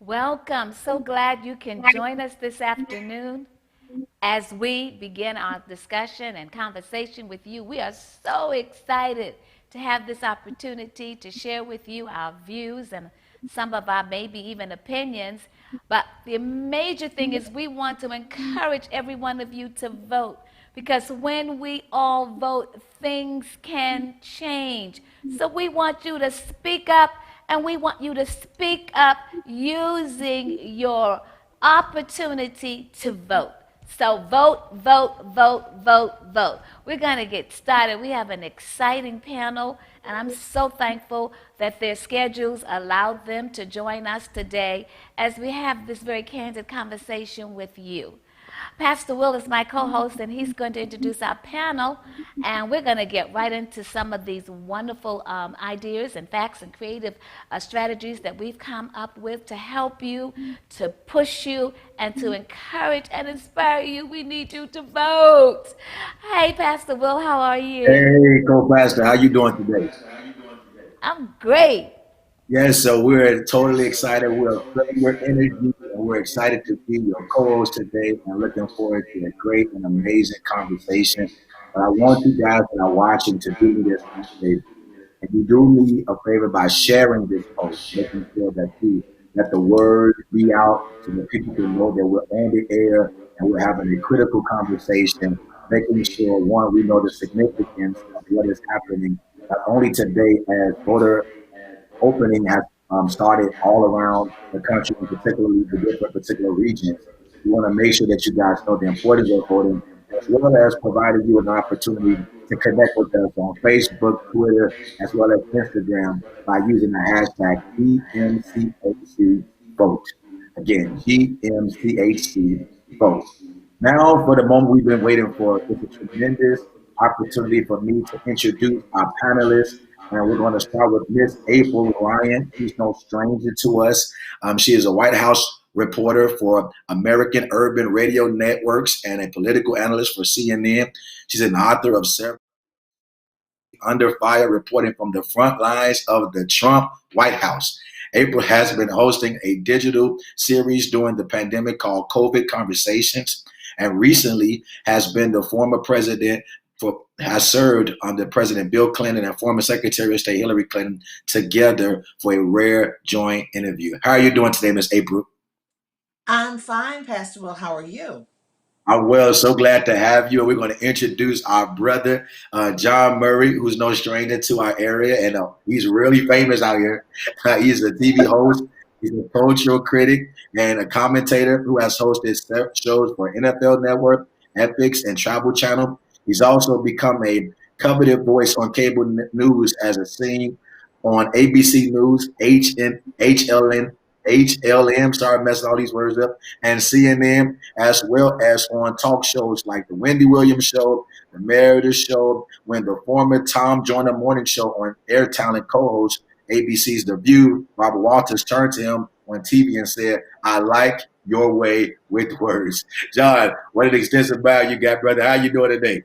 Welcome. So glad you can join us this afternoon as we begin our discussion and conversation with you. We are so excited to have this opportunity to share with you our views and some of our maybe even opinions. But the major thing is we want to encourage every one of you to vote because when we all vote, things can change. So we want you to speak up and we want you to speak up using your opportunity to vote. So vote, vote, vote, vote, vote. We're going to get started. We have an exciting panel, and I'm so thankful that their schedules allowed them to join us today as we have this very candid conversation with you. Pastor Will is my co-host, and he's going to introduce our panel, and we're going to get right into some of these wonderful ideas and facts and creative strategies that we've come up with to help you, to push you, and to encourage and inspire you. We need you to vote. Hey, Pastor Will, how are you? Hey, co-pastor, how you doing today? I'm great. Yes, so we're totally excited. We're feeling your energy, and we're excited to be your co-host today, and looking forward to a great and amazing conversation. But I want you guys that are watching to do me this favor. And you do me a favor by sharing this post, making sure that the word be out so that people can know that we're on the air and we're having a critical conversation, making sure one we know the significance of what is happening not only today as voter opening has started all around the country, and particularly the different particular regions. We want to make sure that you guys know the importance of voting, as well as providing you an opportunity to connect with us on Facebook, Twitter, as well as Instagram by using the hashtag GMCHC vote. Again, GMCHC vote. Now, for the moment we've been waiting for, it's a tremendous opportunity for me to introduce our panelists. And we're going to start with Miss April Ryan. She's no stranger to us. She is a White House reporter for American Urban Radio Networks and a political analyst for CNN. She's an author of several under fire reporting from the front lines of the Trump White House. April has been hosting a digital series during the pandemic called COVID Conversations, and recently has been the former president has served under President Bill Clinton and former Secretary of State Hillary Clinton together for a rare joint interview. How are you doing today, Miss April? I'm fine, Pastor Will. How are you? I'm well, so glad to have you. We're going to introduce our brother, John Murray, who's no stranger to our area, and he's really famous out here. He's a TV host, he's a cultural critic, and a commentator who has hosted shows for NFL Network, Epix, and Travel Channel. He's also become a coveted voice on cable news as a seen on ABC News, HLN, sorry, messing all these words up, and CNN, as well as on talk shows like the Wendy Williams Show, the Meredith Show, when the former Tom Joyner Morning Show on Air Talent co-host ABC's The View, Robert Walters, turned to him on TV and said, "I like your way with words." John, what an extensive bio you got, brother. How you doing today?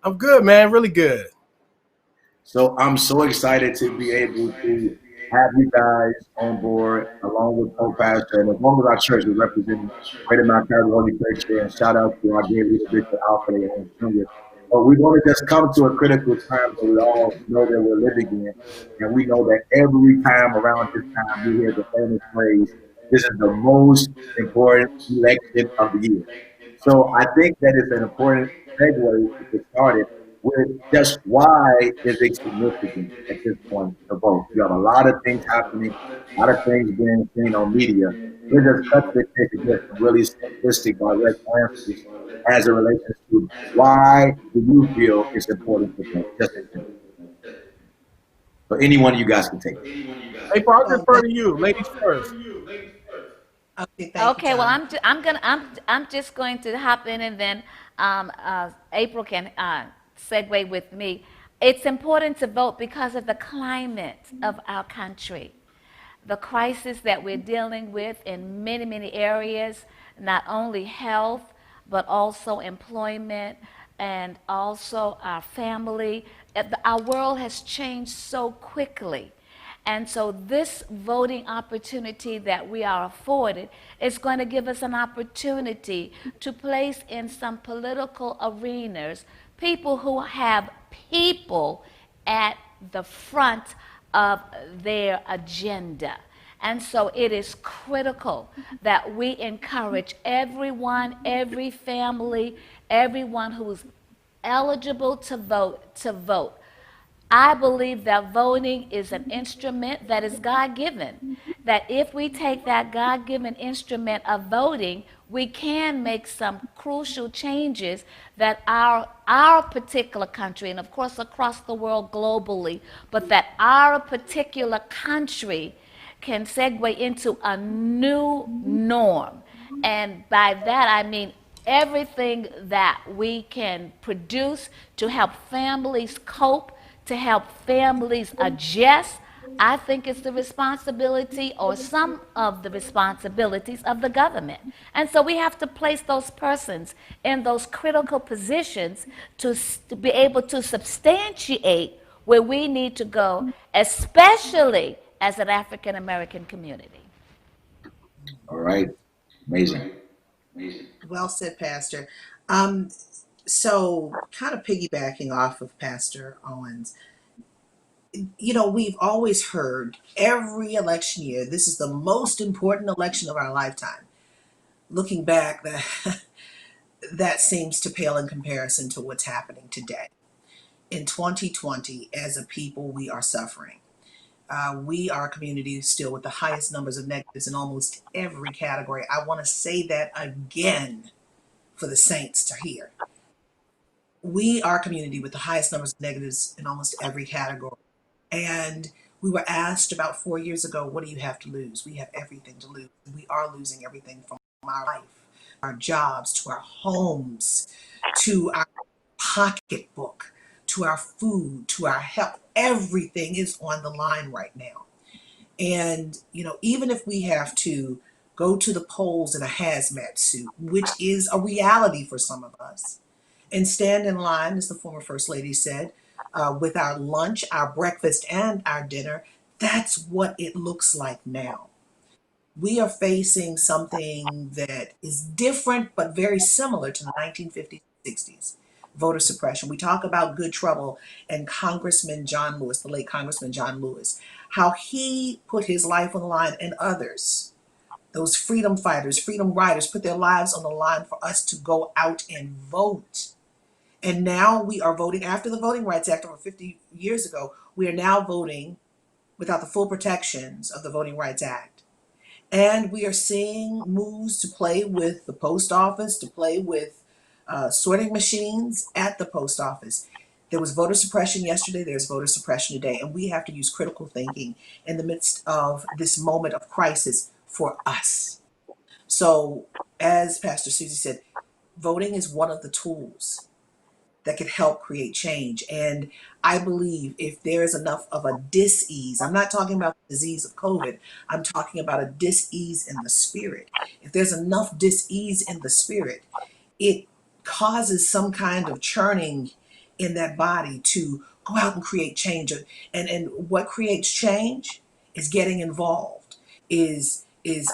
I'm good, man. Really good. So I'm so excited to be able to have you guys on board along with co-pastor and as long as our church is representing Greater Mount California Church here, and shout out to our dear leader Bishop Alfred and Jr. But we're going to just come to a critical time that we all know that we're living in, and we know that every time around this time we hear the famous phrase, "This is the most important election of the year." So I think that is an important segue to get started with just why is it significant at this point to vote. You have a lot of things happening, a lot of things being seen on media. We're just cut to the chase and get some really simplistic direct answers as it relates to why do you feel it's important to vote. Just in general. So anyone you guys can take it. April, I'll Well, defer to you. Ladies first. okay, thank you, Okay, well, John. I'm just going to hop in, and then April can segue with me. It's important to vote because of the climate of our country, the crisis that we're dealing with in many, many areas, not only health, but also employment and also our family. Our world has changed so quickly. And so this voting opportunity that we are afforded is going to give us an opportunity to place in some political arenas people who have people at the front of their agenda. And so it is critical that we encourage everyone, every family, everyone who's eligible to vote, to vote. I believe that voting is an instrument that is God given. That if we take that God given instrument of voting, we can make some crucial changes that our particular country, and of course across the world globally, but that our particular country can segue into a new norm. And by that I mean everything that we can produce to help families cope, to help families adjust, I think it's the responsibility or some of the responsibilities of the government. And so we have to place those persons in those critical positions to be able to substantiate where we need to go, especially as an African American community. All right. Amazing. Well said, Pastor. Um, so, kind of piggybacking off of Pastor Owens, we've always heard every election year, this is the most important election of our lifetime. Looking back, that seems to pale in comparison to what's happening today. In 2020, as a people, we are suffering. We are a community still with the highest numbers of negatives in almost every category. I want to say that again for the saints to hear. We are a community with the highest numbers of negatives in almost every category. And we were asked about 4 years ago, what do you have to lose? We have everything to lose. We are losing everything from our life, our jobs, to our homes, to our pocketbook, to our food, to our health. Everything is on the line right now. And, even if we have to go to the polls in a hazmat suit, which is a reality for some of us, and stand in line, as the former First Lady said, with our lunch, our breakfast, and our dinner, that's what it looks like now. We are facing something that is different but very similar to the 1950s and 60s, voter suppression. We talk about good trouble and Congressman John Lewis, the late Congressman John Lewis, how he put his life on the line and others, those freedom fighters, freedom riders, put their lives on the line for us to go out and vote. And now we are voting after the Voting Rights Act over 50 years ago. We are now voting without the full protections of the Voting Rights Act. And we are seeing moves to play with the post office, to play with sorting machines at the post office. There was voter suppression yesterday, there's voter suppression today, and we have to use critical thinking in the midst of this moment of crisis for us. So, as Pastor Susie said, voting is one of the tools that can help create change. And I believe if there is enough of a dis-ease, I'm not talking about the disease of COVID, I'm talking about a dis-ease in the spirit. If there's enough dis-ease in the spirit, it causes some kind of churning in that body to go out and create change. And what creates change is getting involved, is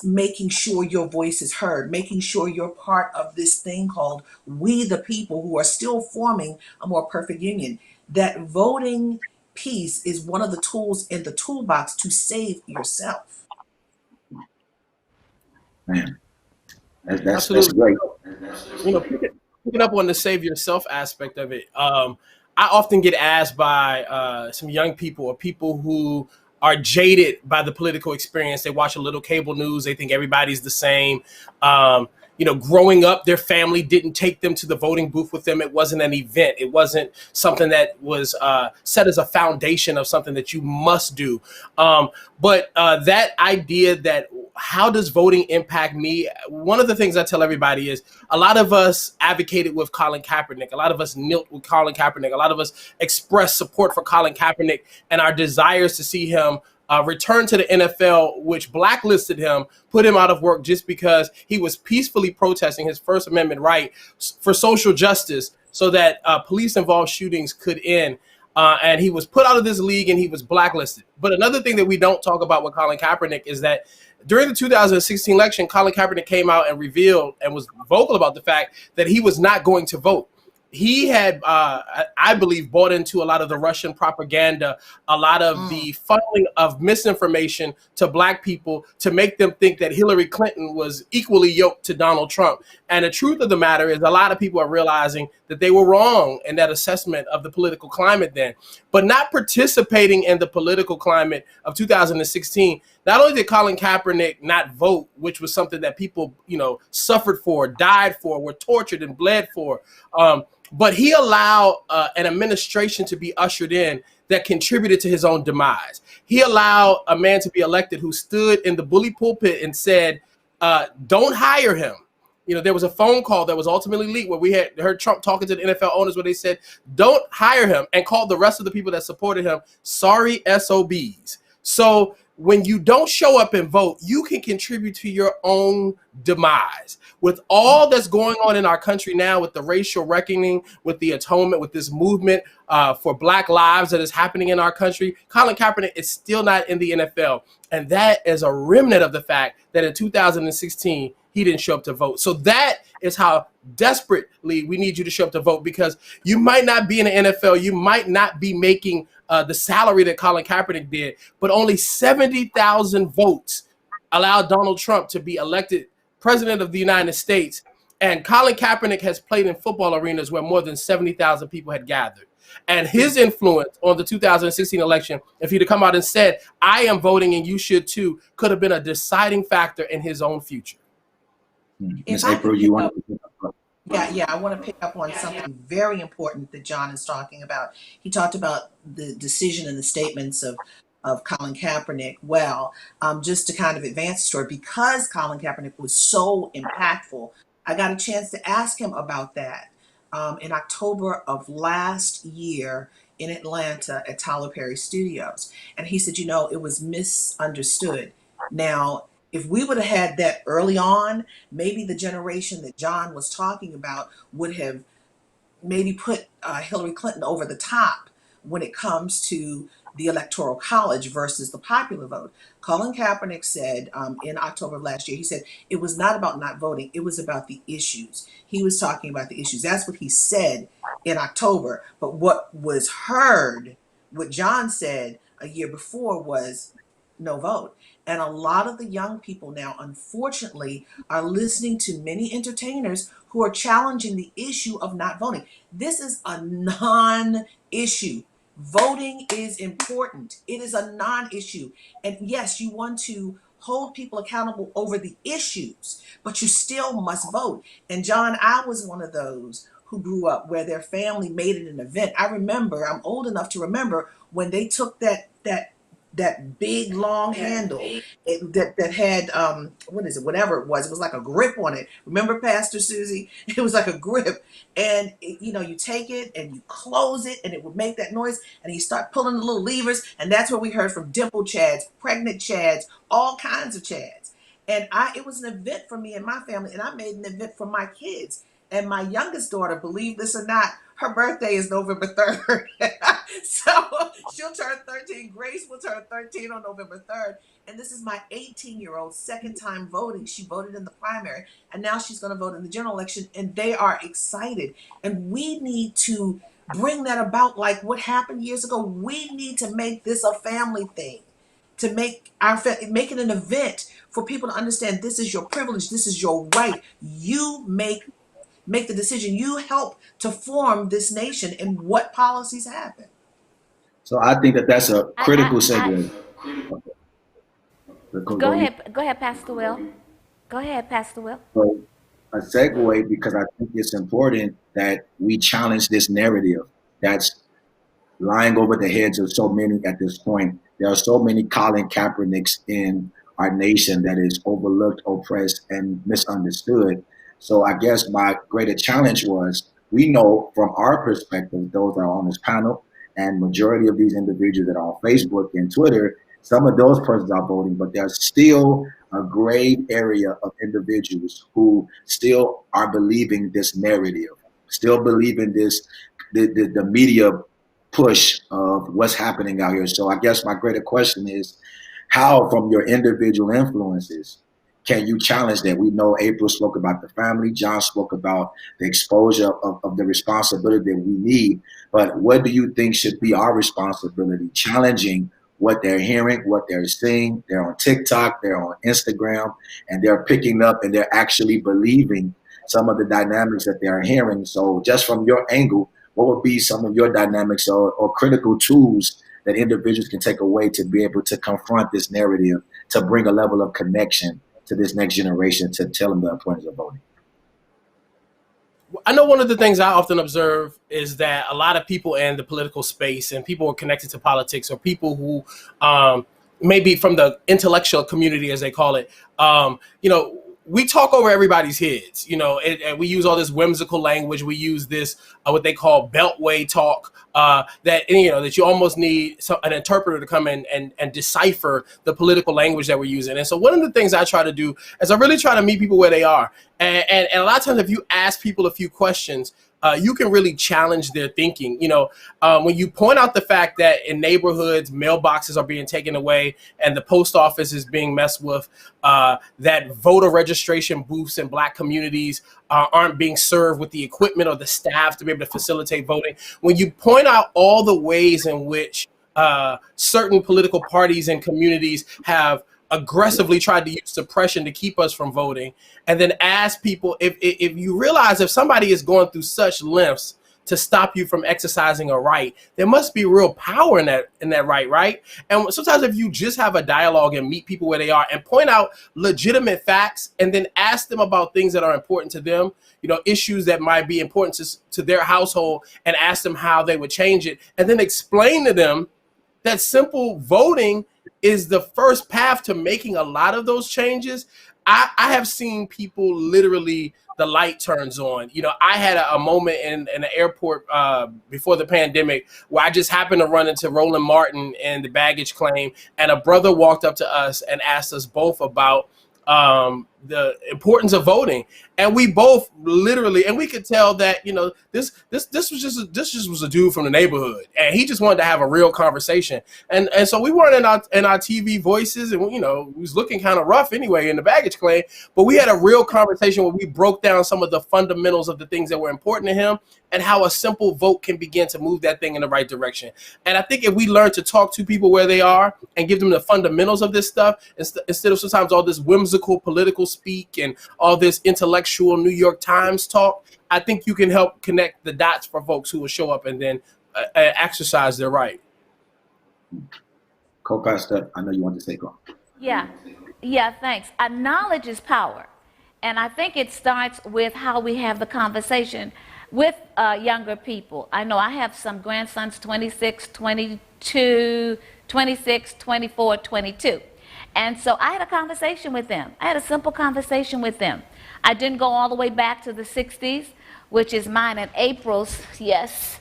making sure your voice is heard, making sure you're part of this thing called we the people, who are still forming a more perfect union. That voting piece is one of the tools in the toolbox to save yourself. Man, that's Absolutely. great. Picking up on the save yourself aspect of it. I often get asked by some young people or people who are jaded by the political experience. They watch a little cable news. They think everybody's the same. Growing up, their family didn't take them to the voting booth with them. It wasn't an event. It wasn't something that was set as a foundation of something that you must do. But that idea that how does voting impact me? One of the things I tell everybody is a lot of us advocated with Colin Kaepernick. A lot of us knelt with Colin Kaepernick. A lot of us expressed support for Colin Kaepernick and our desires to see him return to the NFL, which blacklisted him, put him out of work just because he was peacefully protesting his First Amendment right for social justice so that police-involved shootings could end. And he was put out of this league and he was blacklisted. But another thing that we don't talk about with Colin Kaepernick is that during the 2016 election, Colin Kaepernick came out and revealed and was vocal about the fact that he was not going to vote. He had, I believe, bought into a lot of the Russian propaganda, a lot of the funneling of misinformation to black people to make them think that Hillary Clinton was equally yoked to Donald Trump. And the truth of the matter is a lot of people are realizing that they were wrong in that assessment of the political climate then. But not participating in the political climate of 2016, not only did Colin Kaepernick not vote, which was something that people, suffered for, died for, were tortured and bled for, but he allowed an administration to be ushered in that contributed to his own demise. He allowed a man to be elected who stood in the bully pulpit and said, don't hire him. There was a phone call that was ultimately leaked where we had heard Trump talking to the NFL owners where they said, don't hire him, and called the rest of the people that supported him sorry SOBs. So when you don't show up and vote, you can contribute to your own demise. With all that's going on in our country now, with the racial reckoning, with the atonement, with this movement for Black lives that is happening in our country, Colin Kaepernick is still not in the NFL. And that is a remnant of the fact that in 2016, he didn't show up to vote. So that is how desperately we need you to show up to vote, because you might not be in the NFL. You might not be making the salary that Colin Kaepernick did, but only 70,000 votes allowed Donald Trump to be elected president of the United States. And Colin Kaepernick has played in football arenas where more than 70,000 people had gathered. And his influence on the 2016 election, if he'd have come out and said, I am voting and you should too, could have been a deciding factor in his own future. Ms. April, you want to? Yeah, I want to pick up on something very important that Jawn is talking about. He talked about the decision and the statements of Colin Kaepernick. Well, just to kind of advance the story, because Colin Kaepernick was so impactful, I got a chance to ask him about that in October of last year in Atlanta at Tyler Perry Studios. And he said, it was misunderstood. Now, if we would have had that early on, maybe the generation that Jawn was talking about would have maybe put Hillary Clinton over the top when it comes to the Electoral College versus the popular vote. Colin Kaepernick said in October of last year, he said it was not about not voting, it was about the issues. He was talking about the issues. That's what he said in October. But what was heard, what Jawn said a year before, was no vote. And a lot of the young people now, unfortunately, are listening to many entertainers who are challenging the issue of not voting. This is a non-issue. Voting is important. It is a non-issue. And yes, you want to hold people accountable over the issues, but you still must vote. And Jawn, I was one of those who grew up where their family made it an event. I remember, I'm old enough to remember when they took that big long handle that had whatever it was like a grip on it. Remember, Pastor Susie? It was like a grip, and you take it and you close it and it would make that noise, and you start pulling the little levers, and that's what we heard from dimple chads, pregnant chads, all kinds of chads. And it was an event for me and my family, and I made an event for my kids. And my youngest daughter, believe this or not, her birthday is November 3rd. So she'll turn 13. Grace will turn 13 on November 3rd. And this is my 18-year-old second time voting. She voted in the primary, and now she's going to vote in the general election, and they are excited. And we need to bring that about like what happened years ago. We need to make this a family thing, to make it an event for people to understand this is your privilege, this is your right. You make the decision. You help to form this nation and what policies happen. So I think that's a critical segue. Go ahead, Pastor Will. Go ahead, Pastor Will. So a segue, because I think it's important that we challenge this narrative that's lying over the heads of so many at this point. There are so many Colin Kaepernicks in our nation that is overlooked, oppressed, and misunderstood. So I guess my greater challenge was, we know from our perspective, those that are on this panel, and majority of these individuals that are on Facebook and Twitter, some of those persons are voting, but there's still a grave area of individuals who still are believing this narrative, still believing this, the media push of what's happening out here. So I guess my greater question is, how from your individual influences can you challenge that? We know April spoke about the family, Jawn spoke about the exposure of the responsibility that we need, but what do you think should be our responsibility? Challenging what they're hearing, what they're seeing. They're on TikTok, they're on Instagram, and they're picking up and they're actually believing some of the dynamics that they're hearing. So just from your angle, what would be some of your dynamics or critical tools that individuals can take away to be able to confront this narrative, to bring a level of connection to this next generation, to tell them the importance of voting? I know one of the things I often observe is that a lot of people in the political space and people who are connected to politics, or people who maybe from the intellectual community, as they call it, we talk over everybody's heads, and we use all this whimsical language. We use this, what they call beltway talk, that you almost need an interpreter to come in and decipher the political language that we're using. And so one of the things I try to do is I really try to meet people where they are. And a lot of times if you ask people a few questions, you can really challenge their thinking. When you point out the fact that in neighborhoods, mailboxes are being taken away and the post office is being messed with, that voter registration booths in Black communities aren't being served with the equipment or the staff to be able to facilitate voting. When you point out all the ways in which certain political parties and communities have aggressively tried to use suppression to keep us from voting, and then ask people, if you realize if somebody is going through such lengths to stop you from exercising a right, there must be real power in that right? And sometimes if you just have a dialogue and meet people where they are and point out legitimate facts and then ask them about things that are important to them, issues that might be important to their household, and ask them how they would change it, and then explain to them that simple voting is the first path to making a lot of those changes. I have seen people literally, the light turns on. I had a moment in the airport before the pandemic where I just happened to run into Roland Martin in the baggage claim, and a brother walked up to us and asked us both about the importance of voting, and we both literally, and we could tell that this was a dude from the neighborhood, and he just wanted to have a real conversation, and so we weren't in our TV voices, and we was looking kind of rough anyway in the baggage claim, but we had a real conversation where we broke down some of the fundamentals of the things that were important to him and how a simple vote can begin to move that thing in the right direction. And I think if we learn to talk to people where they are and give them the fundamentals of this stuff, instead of sometimes all this whimsical political speak and all this intellectual New York Times talk, I think you can help connect the dots for folks who will show up and then exercise their right. Co-pastor, I know you want to take on. Yeah, thanks. Knowledge is power. And I think it starts with how we have the conversation with younger people. I know I have some grandsons, 26, 22, 26, 24, 22. And so I had a conversation with them. I had a simple conversation with them. I didn't go all the way back to the 60s, which is mine and April's, yes.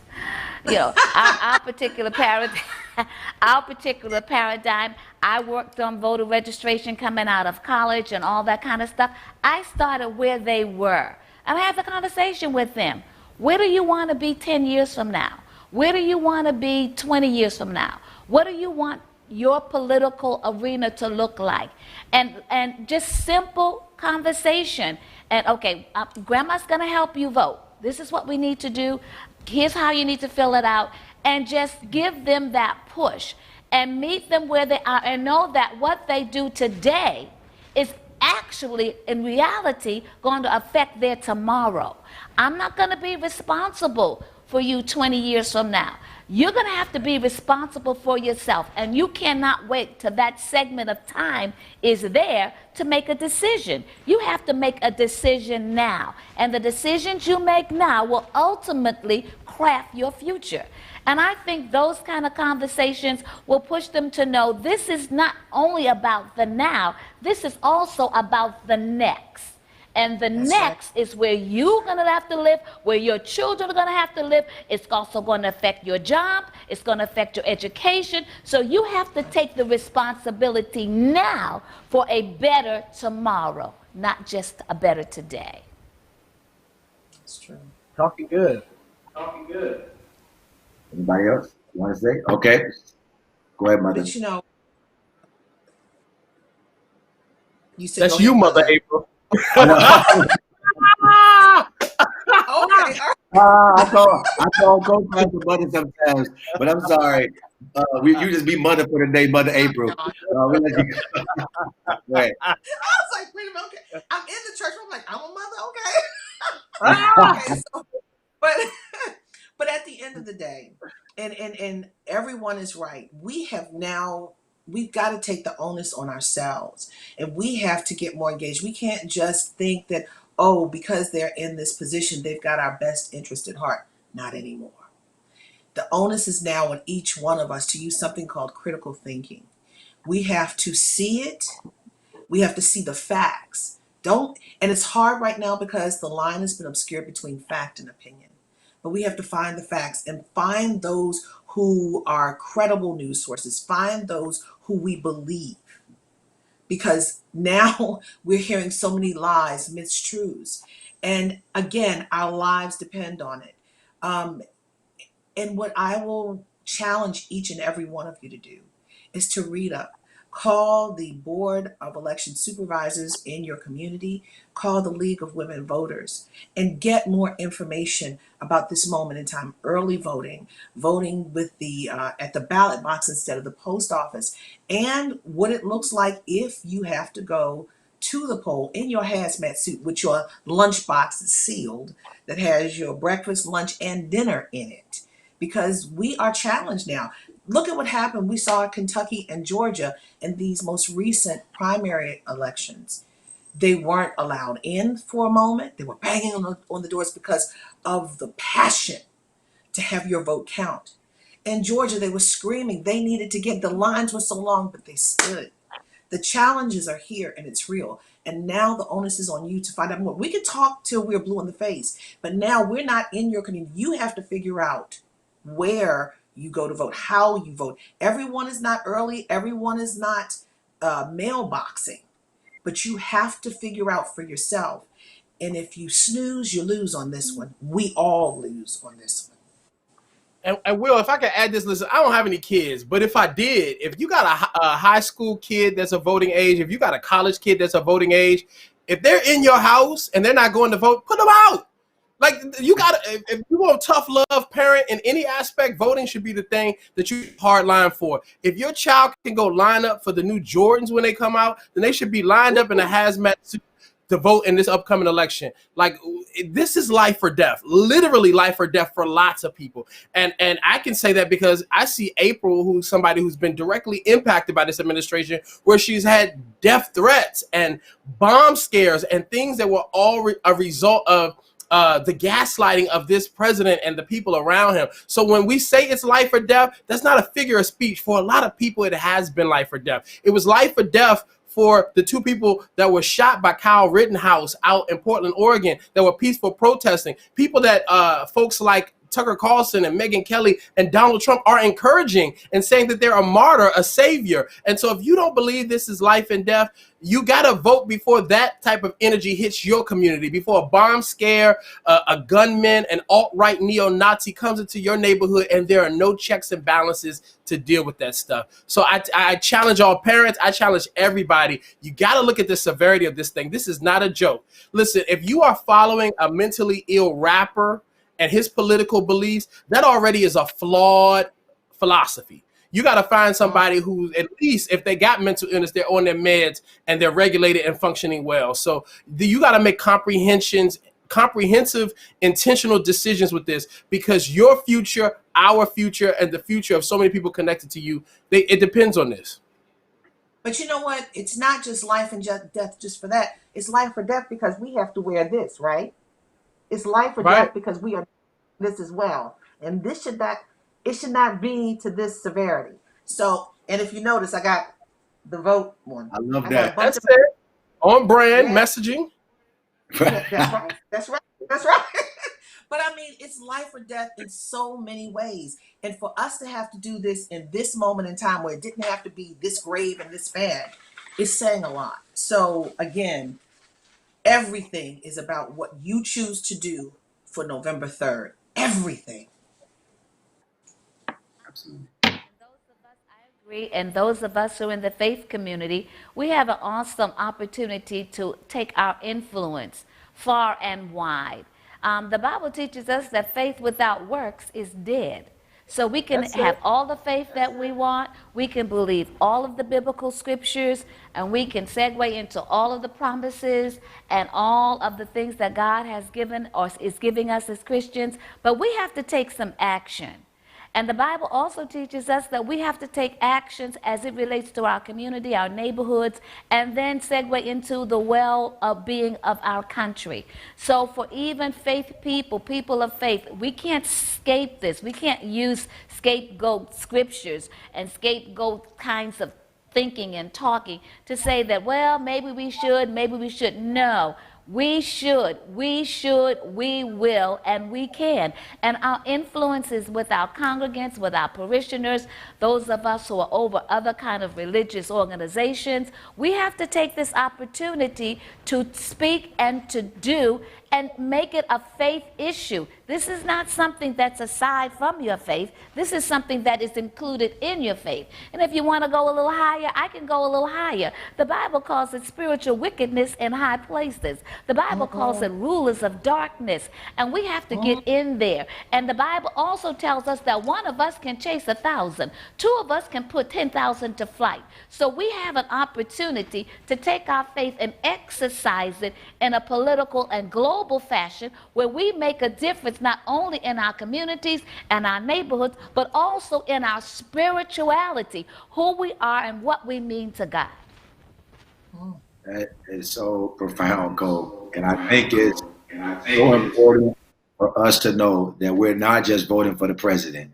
Our particular paradigm, I worked on voter registration coming out of college and all that kind of stuff. I started where they were. And I had the conversation with them. Where do you want to be 10 years from now? Where do you want to be 20 years from now? What do you want your political arena to look like? And just simple conversation. And okay, grandma's going to help you vote. This is what we need to do. Here's how you need to fill it out. And just give them that push and meet them where they are, and know that what they do today is actually, in reality, going to affect their tomorrow. I'm not going to be responsible for you 20 years from now. You're going to have to be responsible for yourself, and you cannot wait till that segment of time is there to make a decision. You have to make a decision now, and the decisions you make now will ultimately craft your future. And I think those kind of conversations will push them to know this is not only about the now, this is also about the next. And the next is where you're going to have to live, where your children are going to have to live. It's also going to affect your job. It's going to affect your education. So you have to take the responsibility now for a better tomorrow, not just a better today. That's true. Talking good. Anybody else? Want to say? Okay. Go ahead, Mother. But you said That's go you, ahead, Mother Mother. April. Okay. I call co-pastor Mother sometimes, but I'm sorry. You just be Mother for the day, Mother April. We let you go. Go ahead. I was like, wait a minute, okay. I'm in the church. I'm like, I'm a mother, okay. Okay, so but but at the end of the day, and everyone is right. We've got to take the onus on ourselves, and we have to get more engaged. We can't just think that, oh, because they're in this position, they've got our best interest at heart. Not anymore. The onus is now on each one of us to use something called critical thinking. We have to see it. We have to see the facts. And it's hard right now because the line has been obscured between fact and opinion. But we have to find the facts and find those who are credible news sources, find those who we believe. Because now we're hearing so many lies, mistruths. And again, our lives depend on it. Um, and what I will challenge each and every one of you to do is to read up. Call the Board of Election Supervisors in your community, call the League of Women Voters, and get more information about this moment in time. Early voting, voting with the at the ballot box instead of the post office, and what it looks like if you have to go to the poll in your hazmat suit with your lunchbox sealed that has your breakfast, lunch, and dinner in it. Because we are challenged now. Look at what happened. We saw Kentucky and Georgia in these most recent primary elections. They weren't allowed in for a moment. They were banging on the doors because of the passion to have your vote count. In Georgia, they were screaming. They needed to get, the lines were so long, but they stood. The challenges are here and it's real. And now the onus is on you to find out more. We can talk till we're blue in the face, but now we're not in your community. You have to figure out where you go to vote, how you vote. Everyone is not early, everyone is not mailboxing, but you have to figure out for yourself. And if you snooze, you lose on this one. We all lose on this one. And Will, if I could add this, listen, I don't have any kids, but if I did, if you got a high school kid that's a voting age, if you got a college kid that's a voting age, if they're in your house and they're not going to vote, put them out. Like, you got to, if you want tough love parent in any aspect, voting should be the thing that you hard line for. If your child can go line up for the new Jordans when they come out, then they should be lined up in a hazmat suit to vote in this upcoming election. Like, this is life or death, literally life or death for lots of people. And I can say that because I see April, who's somebody who's been directly impacted by this administration, where she's had death threats and bomb scares and things that were all a result of the gaslighting of this president and the people around him. So when we say it's life or death, that's not a figure of speech. For a lot of people, it has been life or death. It was life or death for the two people that were shot by Kyle Rittenhouse out in Portland, Oregon, that were peaceful protesting. People that folks like Tucker Carlson and Megyn Kelly and Donald Trump are encouraging and saying that they're a martyr, a savior. And so if you don't believe this is life and death, you got to vote before that type of energy hits your community, before a bomb scare, a gunman, an alt-right neo-Nazi comes into your neighborhood and there are no checks and balances to deal with that stuff. So I challenge all parents. I challenge everybody. You got to look at the severity of this thing. This is not a joke. Listen, if you are following a mentally ill rapper and his political beliefs, that already is a flawed philosophy. You got to find somebody who, at least if they got mental illness, they're on their meds and they're regulated and functioning well. So you got to make comprehensive, intentional decisions with this, because your future, our future, and the future of so many people connected to you, it depends on this. But you know what? It's not just life and death just for that. It's life or death because we have to wear this, right? It's life or Right. death because we are this as well. And it should not be to this severity. So, and if you notice, I got the vote one. I love I got a that. bunch That's of it. On brand yeah, messaging. yeah, that's right. That's right. That's right. But I mean, it's life or death in so many ways. And for us to have to do this in this moment in time where it didn't have to be this grave and this bad, is saying a lot. So again, everything is about what you choose to do for November 3rd. Everything. Those of us, I agree, and those of us who are in the faith community, we have an awesome opportunity to take our influence far and wide. The Bible teaches us that faith without works is dead. So we can have all the faith that we want, we can believe all of the biblical scriptures, and we can segue into all of the promises and all of the things that God has given or is giving us as Christians, but we have to take some action. And the Bible also teaches us that we have to take actions as it relates to our community, our neighborhoods, and then segue into the well-being of our country. So for even faith people, people of faith, we can't escape this. We can't use scapegoat scriptures and scapegoat kinds of thinking and talking to say that, well, maybe we should, maybe we should. No. We should, we will, and we can. And our influences with our congregants, with our parishioners, those of us who are over other kind of religious organizations, we have to take this opportunity to speak and to do and make it a faith issue. This is not something that's aside from your faith. This is something that is included in your faith. And if you want to go a little higher, I can go a little higher. The Bible calls it spiritual wickedness in high places. The Bible calls it rulers of darkness. And we have to get in there. And the Bible also tells us that one of us can chase 1,000. Two of us can put 10,000 to flight. So we have an opportunity to take our faith and exercise it in a political and global fashion where we make a difference not only in our communities and our neighborhoods, but also in our spirituality, who we are and what we mean to God. That is so profound, Cole. And I think it's so important for us to know that we're not just voting for the president.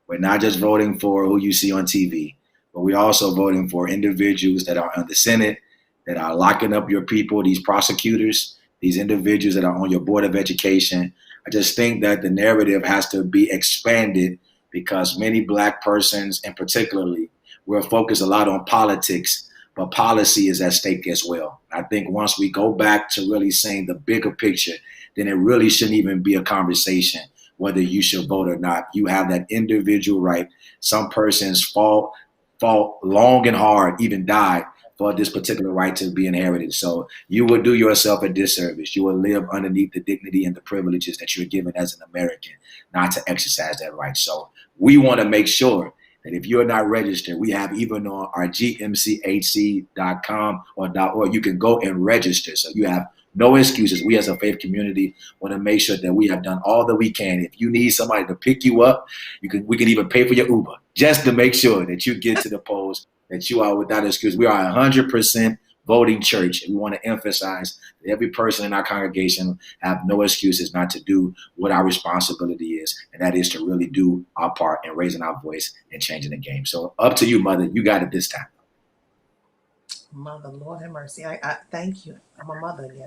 We're not just voting for who you see on TV, but we're also voting for individuals that are in the Senate, that are locking up your people, these prosecutors, these individuals that are on your Board of Education. I just think that the narrative has to be expanded because many Black persons, and particularly, we're focused a lot on politics, but policy is at stake as well. I think once we go back to really seeing the bigger picture, then it really shouldn't even be a conversation whether you should vote or not. You have that individual right. Some persons fought long and hard, even died for this particular right to be inherited. So you will do yourself a disservice. You will live underneath the dignity and the privileges that you're given as an American, not to exercise that right. So we want to make sure that if you're not registered, we have even on our gmchc.com or .org, you can go and register. So you have no excuses. We as a faith community want to make sure that we have done all that we can. If you need somebody to pick you up, we can even pay for your Uber just to make sure that you get to the polls, that you are without excuse. We are 100% voting church, and we want to emphasize that every person in our congregation have no excuses not to do what our responsibility is, and that is to really do our part in raising our voice and changing the game. So up to you, Mother. You got it this time. Mother, Lord have mercy. I thank you. I'm a mother again.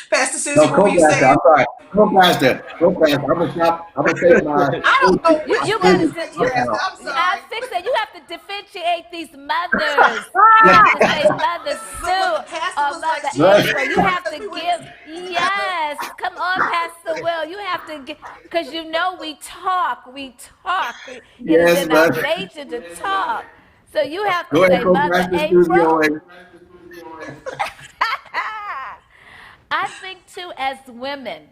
Pastor Susie, No, what were you co-pastor. saying? I'm sorry. Co-pastor. I'm gonna stop. I'm gonna take my. I don't know You, which you one gotta, is you, Pastor. I'm sorry. I fix it. You have to differentiate these mothers. You have to say Mother Sue Pastor or was like, Mother Right. April. You have to we went give. Yes, come on, Pastor Will. You have to give, because you know we talk. It is Yes, in our Mother. nature to talk. So you have to Go say ahead, Mother co-pastor Susie April. Owens. I think too, as women,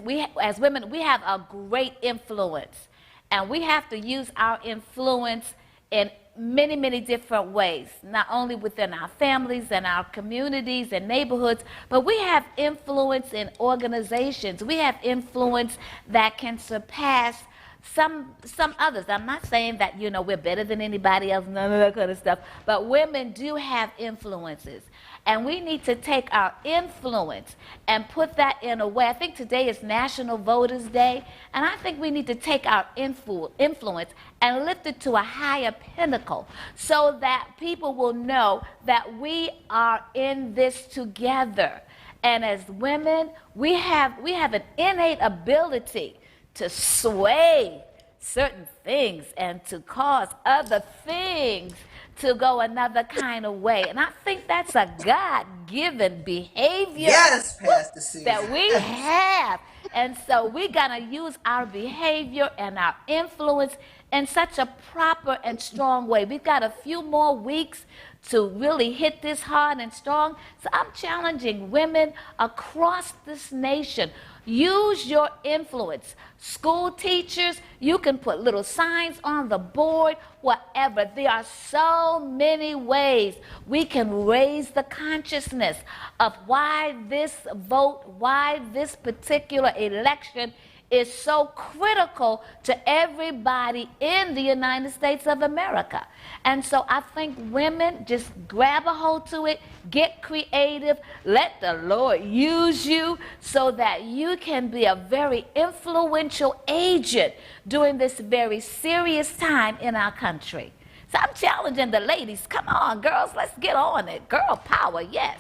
we have a great influence, and we have to use our influence in many, many different ways, not only within our families and our communities and neighborhoods, but we have influence in organizations. We have influence that can surpass some others. I'm not saying that, we're better than anybody else, none of that kind of stuff, but women do have influences. And we need to take our influence and put that in a way. I think today is National Voters Day, and I think we need to take our influence and lift it to a higher pinnacle so that people will know that we are in this together. And as women, we have an innate ability to sway certain things and to cause other things to go another kind of way. And I think that's a God-given behavior yes, Pastor Susie. that we have. And so we're going to use our behavior and our influence in such a proper and strong way. We've got a few more weeks to really hit this hard and strong. So I'm challenging women across this nation. Use your influence. School teachers, you can put little signs on the board, whatever. There are so many ways we can raise the consciousness of why this vote, why this particular election is so critical to everybody in the United States of America. And so I think women, just grab a hold to it, get creative, let the Lord use you so that you can be a very influential agent during this very serious time in our country. So I'm challenging the ladies, come on girls, let's get on it. Girl power, yes.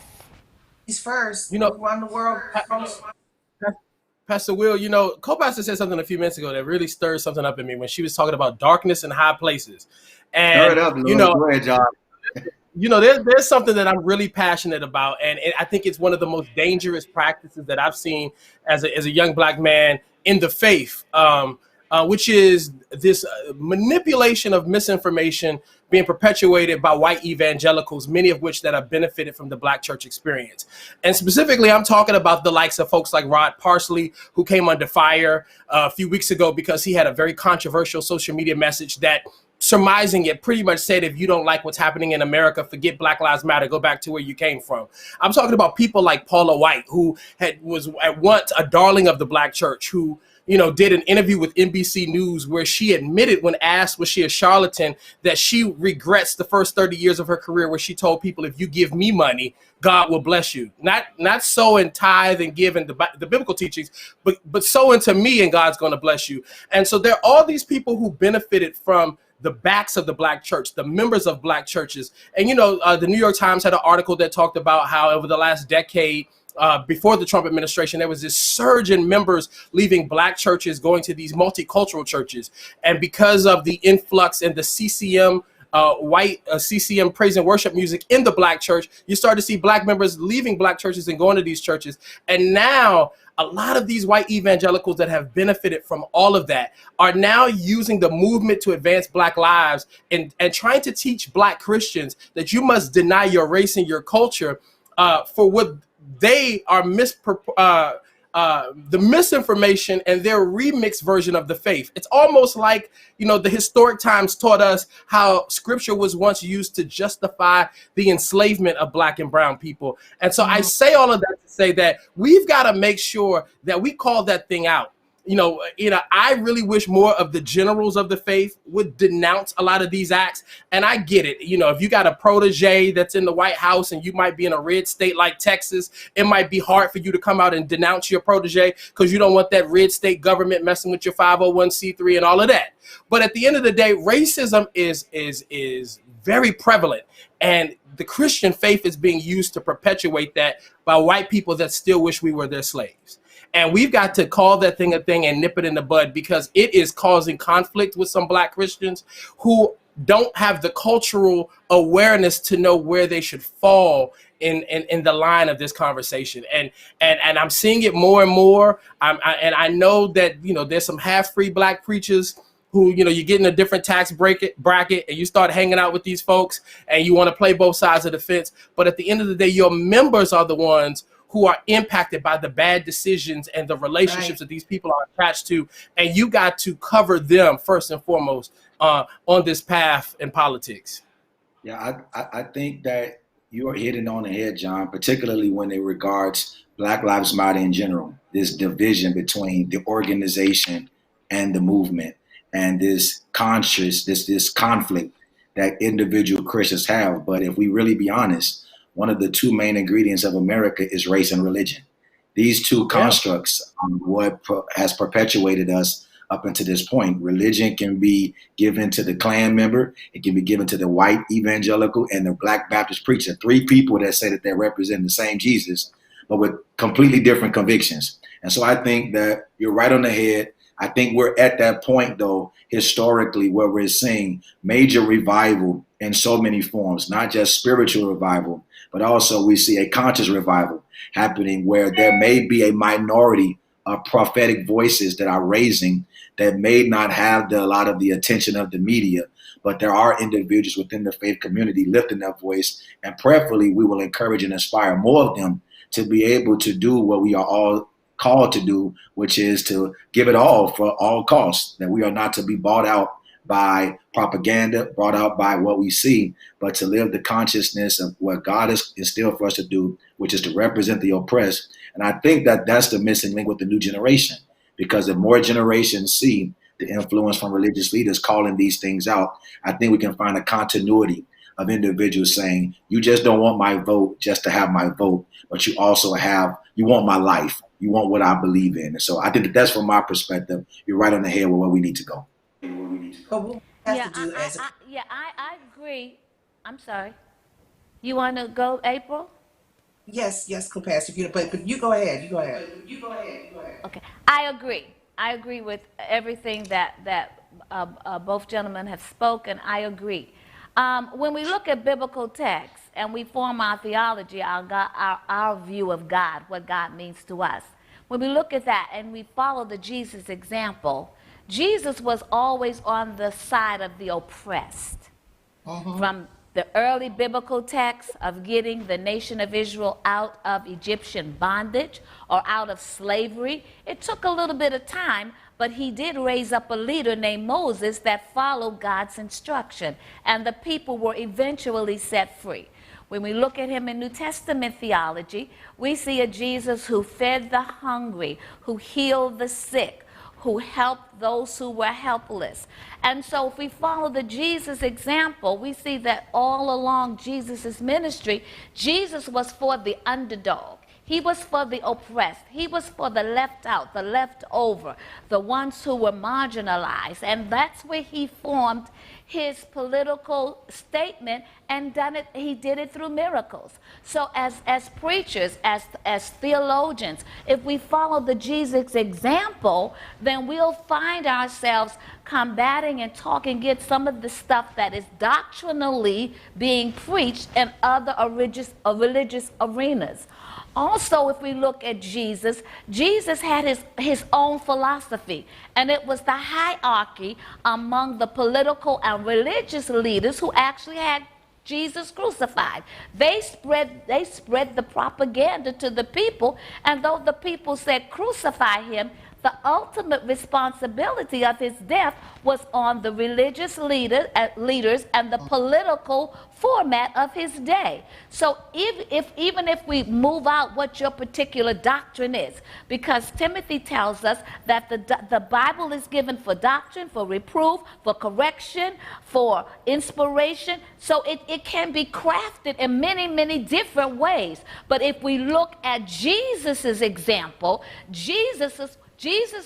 He's first. You know, Who run the world first? Pastor Will, co-pastor said something a few minutes ago that really stirred something up in me when she was talking about darkness in high places. And, Stir it up, Lord. Go ahead, John. There's something that I'm really passionate about, and I think it's one of the most dangerous practices that I've seen as a young black man in the faith, which is this manipulation of misinformation being perpetuated by white evangelicals, many of which that have benefited from the black church experience. And specifically, I'm talking about the likes of folks like Rod Parsley, who came under fire a few weeks ago because he had a very controversial social media message that, surmising it, pretty much said, if you don't like what's happening in America, forget Black Lives Matter, go back to where you came from. I'm talking about people like Paula White, who was at once a darling of the black church, who did an interview with NBC News where she admitted, when asked was she a charlatan, that she regrets the first 30 years of her career where she told people, if you give me money, God will bless you. Not sow and tithe and give in the biblical teachings, but sow into me and God's going to bless you. And so there are all these people who benefited from the backs of the black church, the members of black churches. And, the New York Times had an article that talked about how over the last decade, before the Trump administration, there was this surge in members leaving black churches, going to these multicultural churches. And because of the influx in the CCM, white CCM praise and worship music in the black church, you start to see black members leaving black churches and going to these churches. And now a lot of these white evangelicals that have benefited from all of that are now using the movement to advance black lives and trying to teach black Christians that you must deny your race and your culture for what they are the misinformation and their remixed version of the faith. It's almost like, the historic times taught us how scripture was once used to justify the enslavement of black and brown people. And so I say all of that to say that we've got to make sure that we call that thing out. I really wish more of the generals of the faith would denounce a lot of these acts. And I get it. If you got a protege that's in the White House and you might be in a red state like Texas, it might be hard for you to come out and denounce your protege because you don't want that red state government messing with your 501c3 and all of that. But at the end of the day, racism is very prevalent. And the Christian faith is being used to perpetuate that by white people that still wish we were their slaves. And we've got to call that thing a thing and nip it in the bud, because it is causing conflict with some black Christians who don't have the cultural awareness to know where they should fall in the line of this conversation. And I'm seeing it more and more. And I know that, there's some half-free black preachers who, you get in a different tax bracket and you start hanging out with these folks and you want to play both sides of the fence. But at the end of the day, your members are the ones who are impacted by the bad decisions and the relationships that these people are attached to. And you got to cover them first and foremost on this path in politics. Yeah, I think that you are hitting on the head, John, particularly when it regards Black Lives Matter in general, this division between the organization and the movement, and this conflict that individual Christians have. But if we really be honest, one of the two main ingredients of America is race and religion. These two constructs are what has perpetuated us up until this point. Religion can be given to the Klan member, it can be given to the white evangelical and the Black Baptist preacher, three people that say that they represent the same Jesus, but with completely different convictions. And so I think that you're right on the head. I think we're at that point, though, historically, where we're seeing major revival in so many forms, not just spiritual revival, but also we see a conscious revival happening where there may be a minority prophetic voices that are raising that may not have a lot of the attention of the media, but there are individuals within the faith community lifting their voice, and prayerfully we will encourage and inspire more of them to be able to do what we are all called to do, which is to give it all for all costs, that we are not to be bought out by propaganda, brought out by what we see, but to live the consciousness of what God has instilled for us to do, which is to represent the oppressed. And I think that that's the missing link with the new generation, because if more generations see the influence from religious leaders calling these things out, I think we can find a continuity of individuals saying, you just don't want my vote just to have my vote, but you also you want my life. You want what I believe in. And so I think that's from my perspective. You're right on the head with where we need to go. But what we have to do as I agree. I'm sorry. You want to go, April? yes, co-pastor, if you but you go ahead. Okay, I agree. I agree with everything that both gentlemen have spoken. I agree. When we look at biblical texts and we form our theology, our view of God, what God means to us, when we look at that and we follow the Jesus example, Jesus was always on the side of the oppressed. From the early biblical texts of getting the nation of Israel out of Egyptian bondage or out of slavery, it took a little bit of time, but he did raise up a leader named Moses that followed God's instruction, and the people were eventually set free. When we look at him in New Testament theology, we see a Jesus who fed the hungry, who healed the sick, who helped those who were helpless. And so if we follow the Jesus example, we see that all along Jesus' ministry, Jesus was for the underdog. He was for the oppressed. He was for the left out, the left over, the ones who were marginalized. And that's where he formed his political statement and he did it through miracles. So as preachers, as theologians, if we follow the Jesus example, then we'll find ourselves combating and talking against some of the stuff that is doctrinally being preached in other religious arenas. Also, if we look at Jesus, Jesus had his own philosophy, and it was the hierarchy among the political and religious leaders who actually had Jesus crucified. They spread the propaganda to the people, and though the people said crucify him, the ultimate responsibility of his death was on the religious leaders and the political format of his day. So even if we move out what your particular doctrine is, because Timothy tells us that the Bible is given for doctrine, for reproof, for correction, for inspiration, so it can be crafted in many, many different ways. But if we look at Jesus's example, Jesus'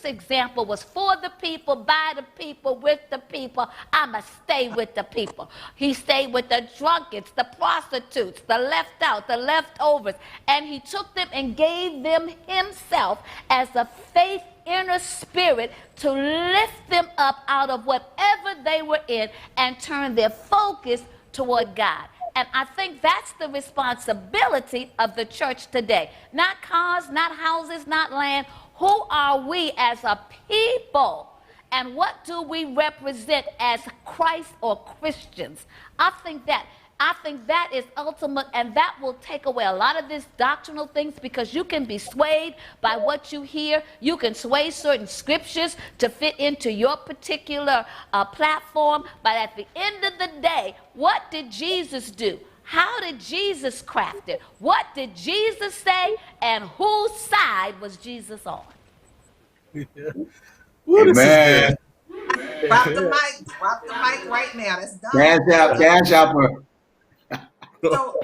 example was for the people, by the people, with the people. I must stay with the people. He stayed with the drunkards, the prostitutes, the left out, the leftovers, and he took them and gave them himself as a faith inner spirit to lift them up out of whatever they were in and turn their focus toward God. And I think that's the responsibility of the church today. Not cars, not houses, not land. Who are we as a people? And what do we represent as Christ or Christians? I think that is ultimate, and that will take away a lot of these doctrinal things, because you can be swayed by what you hear. You can sway certain scriptures to fit into your particular platform. But at the end of the day, what did Jesus do? How did Jesus craft it? What did Jesus say? And whose side was Jesus on? Amen. Drop the mic right now. That's done. Dash out.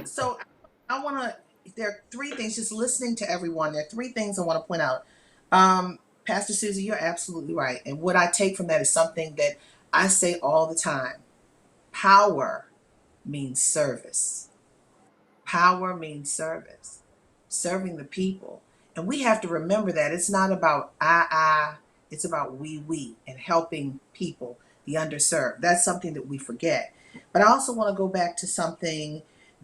So I want to. There are three things. Just listening to everyone, there are three things I want to point out. Pastor Susie, you're absolutely right, and what I take from that is something that I say all the time. Power means service. Power means service, serving the people. And we have to remember that it's not about I, it's about we, and helping people, the underserved. That's something that we forget. But I also want to go back to something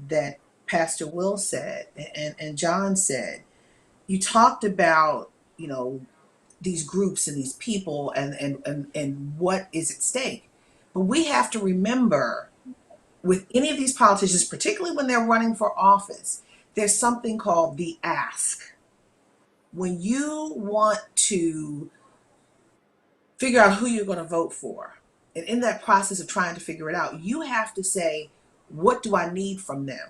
that Pastor Will said and Jawn said. You talked about, these groups and these people and what is at stake. But we have to remember with any of these politicians, particularly when they're running for office, there's something called the ask. When you want to figure out who you're going to vote for, and in that process of trying to figure it out, you have to say, what do I need from them?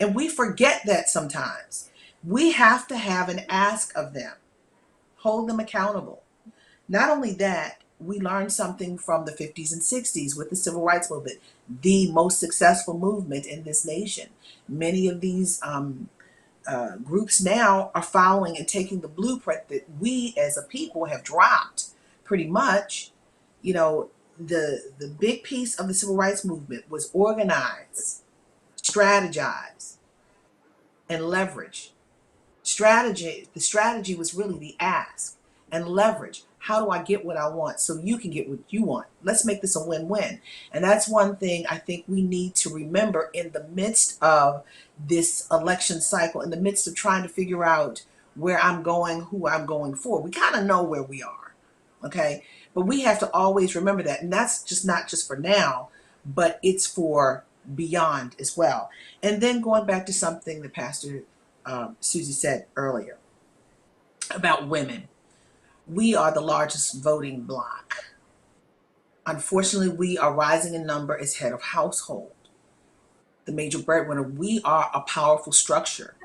And we forget that sometimes. We have to have an ask of them, hold them accountable. Not only that, we learned something from the 50s and 60s with the civil rights movement, the most successful movement in this nation. Many of these groups now are following and taking the blueprint that we as a people have dropped pretty much. You know, the big piece of the civil rights movement was organize, strategize, and leverage. The strategy was really the ask, and leverage. How do I get what I want so you can get what you want? Let's make this a win-win. And that's one thing I think we need to remember in the midst of this election cycle, in the midst of trying to figure out where I'm going, who I'm going for. We kind of know where we are, okay? But we have to always remember that. And that's just not just for now, but it's for beyond as well. And then going back to something that Pastor Susie said earlier about women. We are the largest voting bloc. Unfortunately, we are rising in number as head of household, the major breadwinner. We are a powerful structure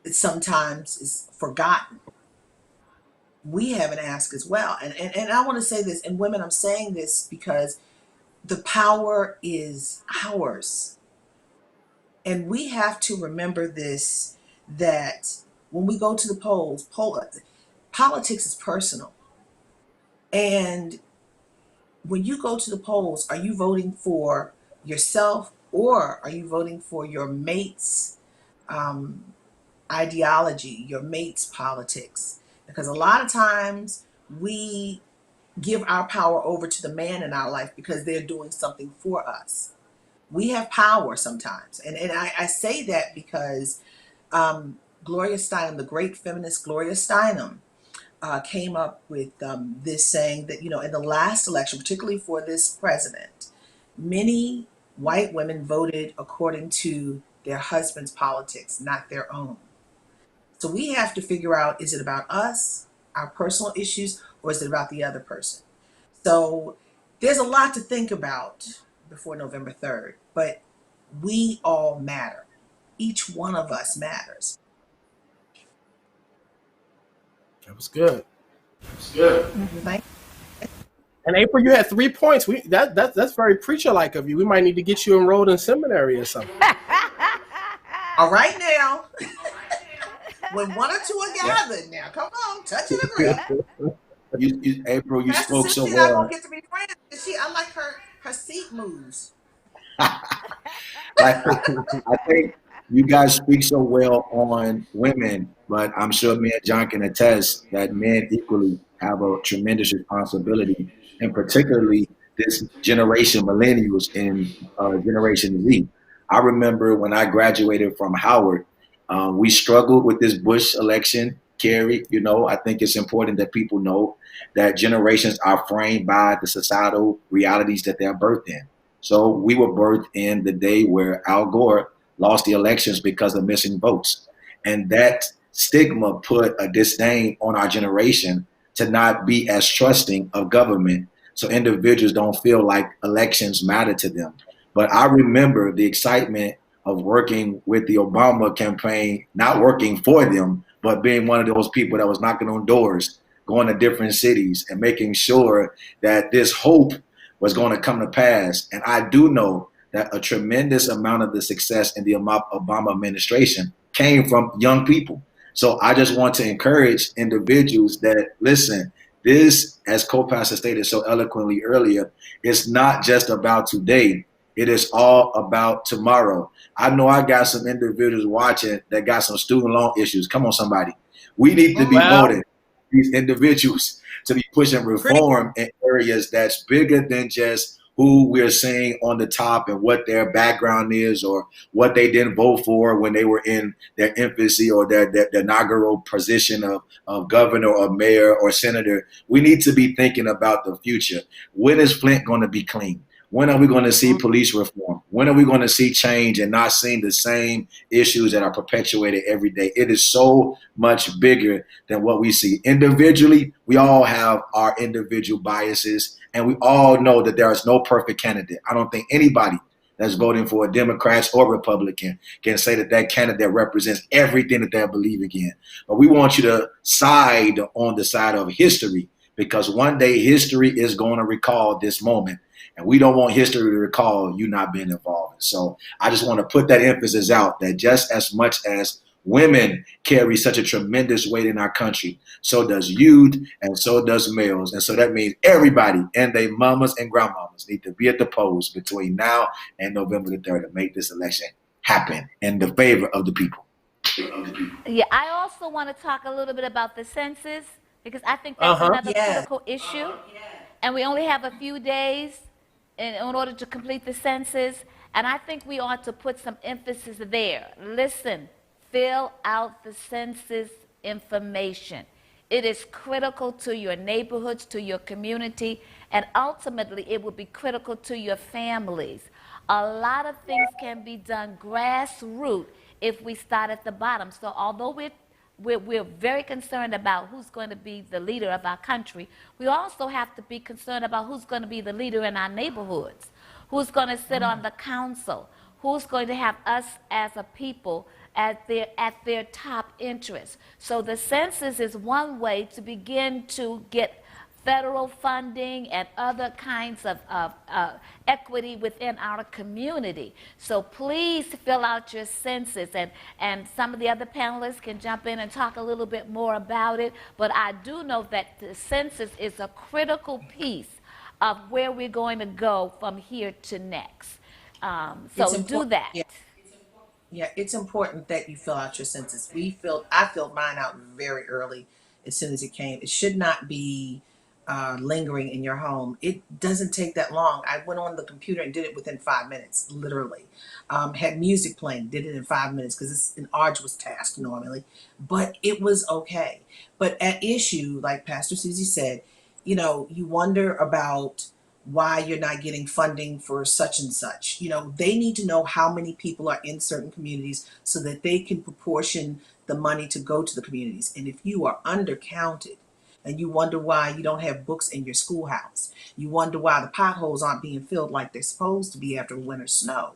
that sometimes is forgotten. We have an ask as well. And I want to say this, and women, I'm saying this because the power is ours. And we have to remember this, that when we go to the polls, politics is personal. And when you go to the polls, are you voting for yourself or are you voting for your mate's ideology, your mate's politics? Because a lot of times we give our power over to the man in our life because they're doing something for us. We have power sometimes. And I say that because Gloria Steinem, the great feminist Gloria Steinem, came up with this saying that, you know, in the last election, particularly for this president, many white women voted according to their husband's politics, not their own. So we have to figure out, is it about us, our personal issues, or is it about the other person? So there's a lot to think about before November 3rd, but we all matter. Each one of us matters. That was good. Thank And April, you had 3 points. That's very preacher-like of you. We might need to get you enrolled in seminary or something. All right now. When one or two are gathered now, come on, touch and agree. April, you Pastor spoke so Susie and I well. won't get to be friends. I like her seat moves. I think you guys speak so well on women, but I'm sure me and John can attest that men equally have a tremendous responsibility, and particularly this generation, millennials and Generation Z. I remember when I graduated from Howard, we struggled with this Bush election, Kerry. You know, I think it's important that people know that generations are framed by the societal realities that they're birthed in. So we were birthed in the day where Al Gore lost the elections because of missing votes. And that stigma put a disdain on our generation to not be as trusting of government, so individuals don't feel like elections matter to them. But I remember the excitement of working with the Obama campaign, not working for them, but being one of those people that was knocking on doors, going to different cities and making sure that this hope was going to come to pass. And I do know that a tremendous amount of the success in the Obama administration came from young people. So I just want to encourage individuals that, listen, this, as co-pastor stated so eloquently earlier, it's not just about today. It is all about tomorrow. I know I got some individuals watching that got some student loan issues. Come on, somebody. We need to be voting these individuals to be pushing reform in areas that's bigger than just who we're seeing on the top and what their background is or what they didn't vote for when they were in their infancy or their inaugural position of governor or mayor or senator. We need to be thinking about the future. When is Flint going to be clean? When are we going to see police reform? When are we going to see change and not seeing the same issues that are perpetuated every day? It is so much bigger than what we see. Individually, we all have our individual biases, and we all know that there is no perfect candidate. I don't think anybody that's voting for a Democrat or Republican can say that that candidate represents everything that they're believing in. But we want you to side on the side of history, because one day history is going to recall this moment. And we don't want history to recall you not being involved. So I just want to put that emphasis out that just as much as women carry such a tremendous weight in our country, so does youth and so does males. And so that means everybody and their mamas and grandmamas need to be at the polls between now and November the 3rd to make this election happen in the favor of the people. Yeah, I also want to talk a little bit about the census, because I think that's another critical issue. And we only have a few days in order to complete the census, and I think we ought to put some emphasis there. Listen, fill out the census information. It is critical to your neighborhoods, to your community, and ultimately it will be critical to your families. A lot of things can be done grassroots if we start at the bottom. So although we're very concerned about who's going to be the leader of our country, we also have to be concerned about who's going to be the leader in our neighborhoods, who's going to sit on the council, who's going to have us as a people at their top interest. So the census is one way to begin to get federal funding and other kinds of equity within our community. So please fill out your census, and some of the other panelists can jump in and talk a little bit more about it, but I do know that the census is a critical piece of where we're going to go from here to next. So do that. Yeah, it's important that you fill out your census. I filled mine out very early as soon as it came. It should not be lingering in your home. It doesn't take that long. I went on the computer and did it within 5 minutes, literally. Had music playing, did it in 5 minutes because it's an arduous task normally, but it was okay. But at issue, like Pastor Susie said, you wonder about why you're not getting funding for such and such. They need to know how many people are in certain communities so that they can proportion the money to go to the communities. And if you are undercounted, and you wonder why you don't have books in your schoolhouse, you wonder why the potholes aren't being filled like they're supposed to be after winter snow,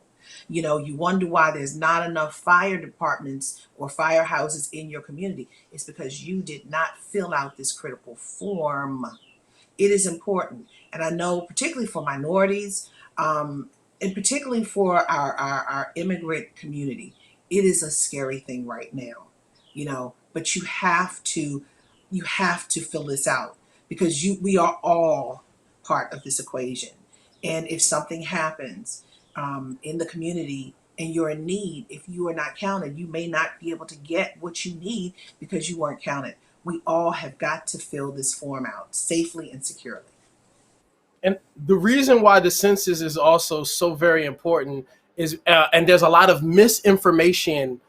you wonder why there's not enough fire departments or firehouses in your community, it's because you did not fill out this critical form. It is important. And I know particularly for minorities, and particularly for our immigrant community, it is a scary thing right now, but you have to fill this out, because we are all part of this equation. And if something happens in the community and you're in need, if you are not counted, you may not be able to get what you need because you weren't counted. We all have got to fill this form out safely and securely. And the reason why the census is also so very important is, and there's a lot of misinformation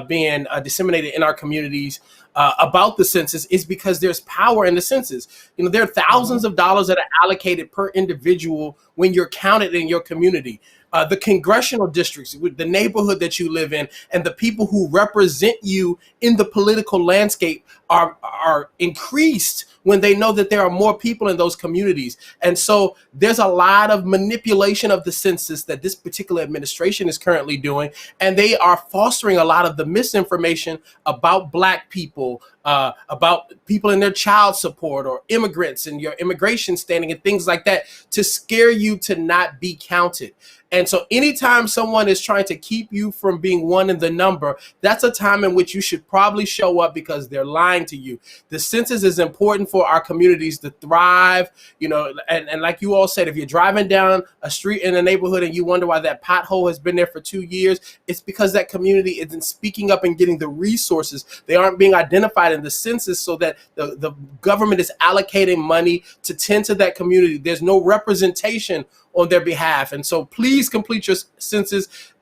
being disseminated in our communities about the census, is because there's power in the census. There are thousands of dollars that are allocated per individual when you're counted in your community. The congressional districts, the neighborhood that you live in, and the people who represent you in the political landscape are increased when they know that there are more people in those communities. And so there's a lot of manipulation of the census that this particular administration is currently doing, and they are fostering a lot of the misinformation about Black people, about people in their child support or immigrants and your immigration standing and things like that, to scare you to not be counted. And so anytime someone is trying to keep you from being one in the number, that's a time in which you should probably show up, because they're lying to you. The census is important for our communities to thrive, and like you all said, if you're driving down a street in a neighborhood and you wonder why that pothole has been there for 2 years, it's because that community isn't speaking up and getting the resources. They aren't being identified in the census so that the government is allocating money to tend to that community. There's no representation on their behalf. And so please complete your census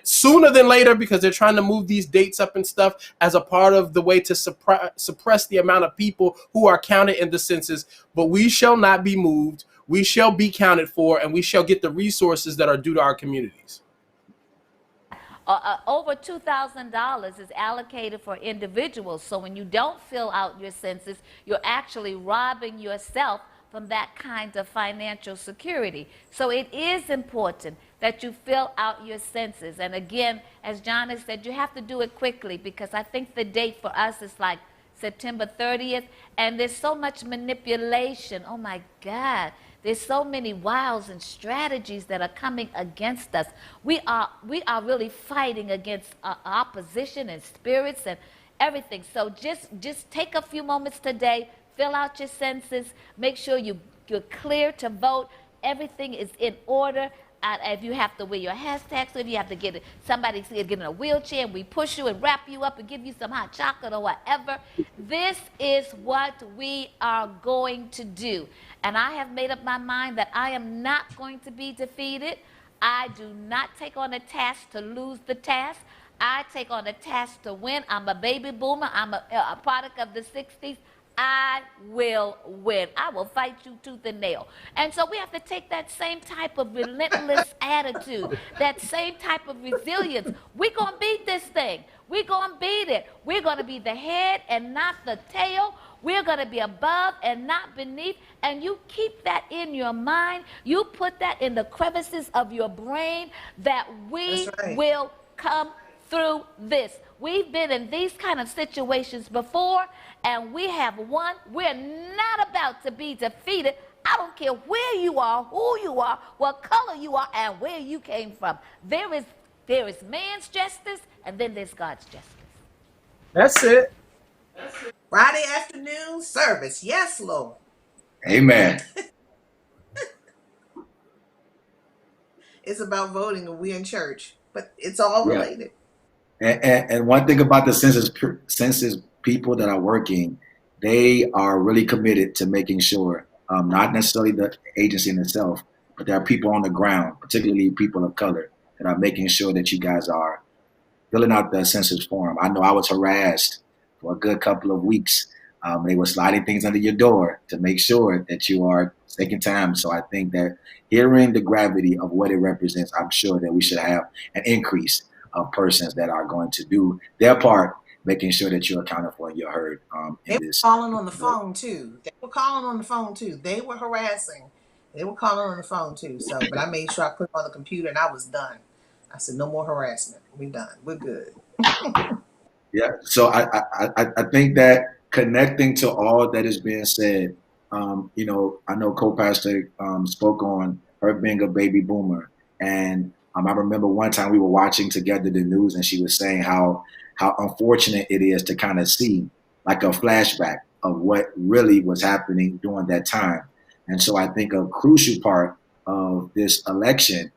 sooner than later, because they're trying to move these dates up and stuff as a part of the way to suppress the amount of people who are counted in the census. But we shall not be moved. We shall be counted for, and we shall get the resources that are due to our communities. Over $2,000 is allocated for individuals. So when you don't fill out your census, you're actually robbing yourself from that kind of financial security. So it is important that you fill out your census. And again, as Jawn has said, you have to do it quickly, because I think the date for us is like September 30th, and there's so much manipulation. Oh my God. There's so many wiles and strategies that are coming against us. We are really fighting against opposition and spirits and everything. So just take a few moments today, fill out your census, make sure you're clear to vote. Everything is in order. If you have to wear your hashtag, so if you have to get somebody to get in a wheelchair and we push you and wrap you up and give you some hot chocolate or whatever, this is what we are going to do. And I have made up my mind that I am not going to be defeated. I do not take on a task to lose the task. I take on a task to win. I'm a baby boomer. I'm a product of the 60s. I will win. I will fight you tooth and nail. And so we have to take that same type of relentless attitude, that same type of resilience. We're going to beat this thing. We're going to beat it. We're going to be the head and not the tail. We're going to be above and not beneath. And you keep that in your mind. You put that in the crevices of your brain, that we will come through this. We've been in these kind of situations before, and we have won. We're not about to be defeated. I don't care where you are, who you are, what color you are, and where you came from. There is man's justice, and then there's God's justice. That's it. Friday afternoon service. Yes, Lord. Amen. It's about voting, and we in church, but it's all related. And one thing about the census people that are working, they are really committed to making sure, not necessarily the agency in itself, but there are people on the ground, particularly people of color, that are making sure that you guys are filling out the census form. I know I was harassed for a good couple of weeks. They were sliding things under your door to make sure that you are taking time. So I think that hearing the gravity of what it represents, I'm sure that we should have an increase of persons that are going to do their part, making sure that you're accounted for and you're heard. They were calling on the phone too. They were harassing. They were calling on the phone too. So, but I made sure I put it on the computer and I was done. I said, no more harassment. We're done. We're good. Yeah. So I think that connecting to all that is being said, I know co-pastor spoke on her being a baby boomer, and I remember one time we were watching together the news, and she was saying how unfortunate it is to kind of see like a flashback of what really was happening during that time. And so I think a crucial part of this election,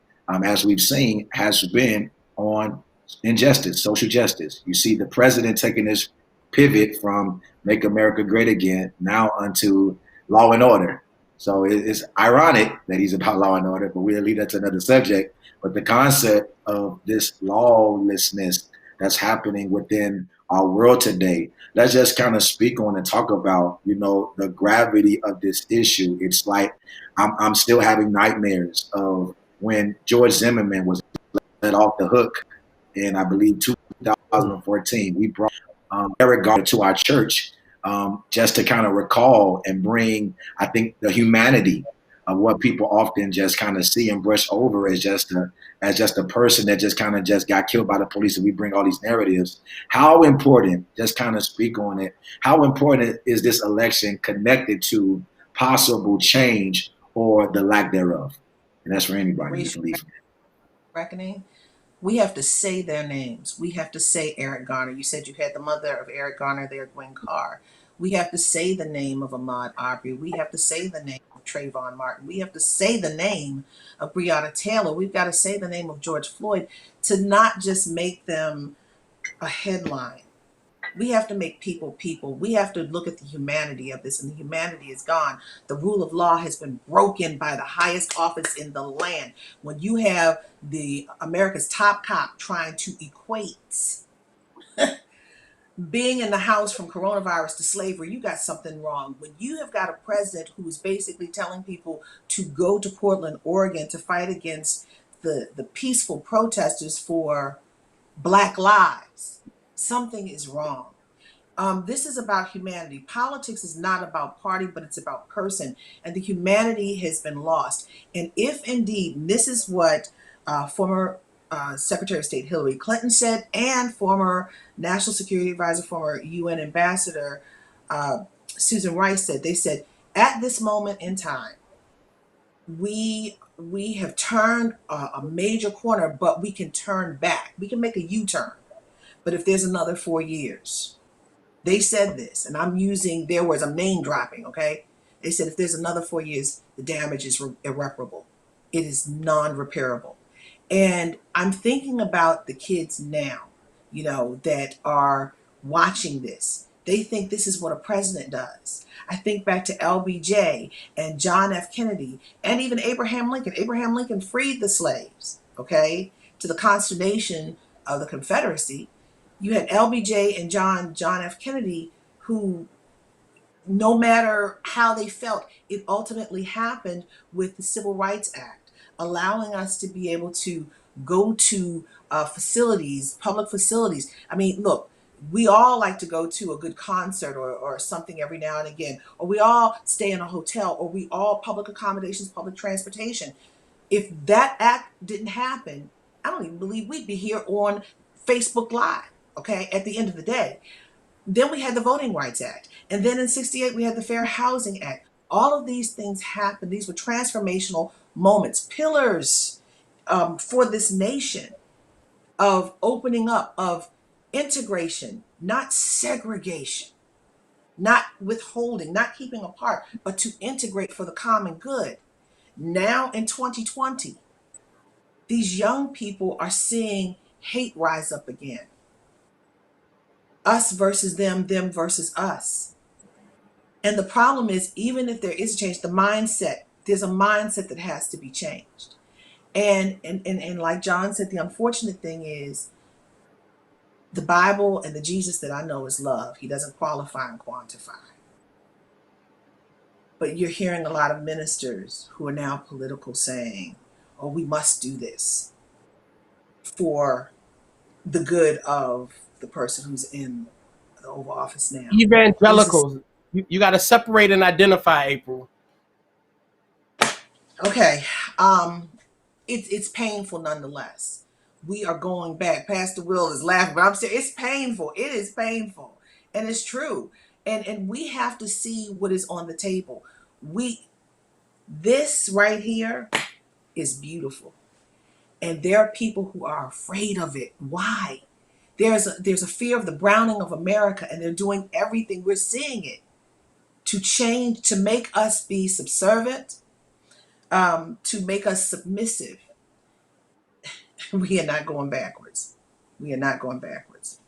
as we've seen, has been on injustice, social justice. You see the president taking this pivot from Make America Great Again now onto law and order. So it's ironic that he's about law and order, but we'll leave that to another subject. But the concept of this lawlessness that's happening within our world today, let's just kind of speak on and talk about, the gravity of this issue. It's like I'm still having nightmares of when George Zimmerman was let off the hook in, I believe, 2014. We brought Eric Garner to our church just to kind of recall and bring, I think, the humanity of what people often just kind of see and brush over as just a person that just got killed by the police, and we bring all these narratives. How important, just kind of speak on it, how important is this election connected to possible change or the lack thereof? And that's for anybody. Reckoning. We have to say their names. We have to say Eric Garner. You said you had the mother of Eric Garner there, Gwen Carr. We have to say the name of Ahmaud Arbery. We have to say the name of Trayvon Martin. We have to say the name of Breonna Taylor. We've got to say the name of George Floyd, to not just make them a headline, We have to make people people. We have to look at the humanity of this, and the humanity is gone. The rule of law has been broken by the highest office in the land. When you have the America's top cop trying to equate being in the house from coronavirus to slavery, you got something wrong. When you have got a president who is basically telling people to go to Portland, Oregon to fight against the peaceful protesters for Black lives, something is wrong. This is about humanity. Politics is not about party, but it's about person. And the humanity has been lost. And if indeed, and this is what former Secretary of State Hillary Clinton said, and former National Security Advisor, former UN Ambassador Susan Rice said, they said, at this moment in time, we have turned a major corner, but we can turn back. We can make a U-turn. But if there's another 4 years, they said this, and I'm using their words, I'm name dropping, okay? They said if there's another 4 years, the damage is irreparable. It is non-repairable. And I'm thinking about the kids now, that are watching this. They think this is what a president does. I think back to LBJ and John F. Kennedy and even Abraham Lincoln. Abraham Lincoln freed the slaves, okay, to the consternation of the Confederacy. You had LBJ and John F. Kennedy, who, no matter how they felt, it ultimately happened with the Civil Rights Act, allowing us to be able to go to facilities, public facilities. I mean, look, we all like to go to a good concert or something every now and again, or we all stay in a hotel, or we all public accommodations, public transportation. If that act didn't happen, I don't even believe we'd be here on Facebook Live. Okay, at the end of the day. Then we had the Voting Rights Act. And then in 68, we had the Fair Housing Act. All of these things happened. These were transformational moments, pillars for this nation of opening up, of integration, not segregation, not withholding, not keeping apart, but to integrate for the common good. Now in 2020, these young people are seeing hate rise up again. Us versus them versus us. And the problem is, even if there is a change, there's a mindset that has to be changed. And like John said, the unfortunate thing is the Bible and the Jesus that I know is love. He doesn't qualify and quantify. But you're hearing a lot of ministers who are now political saying, oh, we must do this for the good of the person who's in the Oval Office now. Evangelicals, you got to separate and identify, April. Okay, it's painful nonetheless. We are going back. Pastor Will is laughing, but I'm saying it's painful. It is painful, and it's true. And we have to see what is on the table. This right here is beautiful, and there are people who are afraid of it. Why? There's a fear of the browning of America, and they're doing everything, we're seeing it, to change, to make us be subservient, to make us submissive. We are not going backwards. We are not going backwards.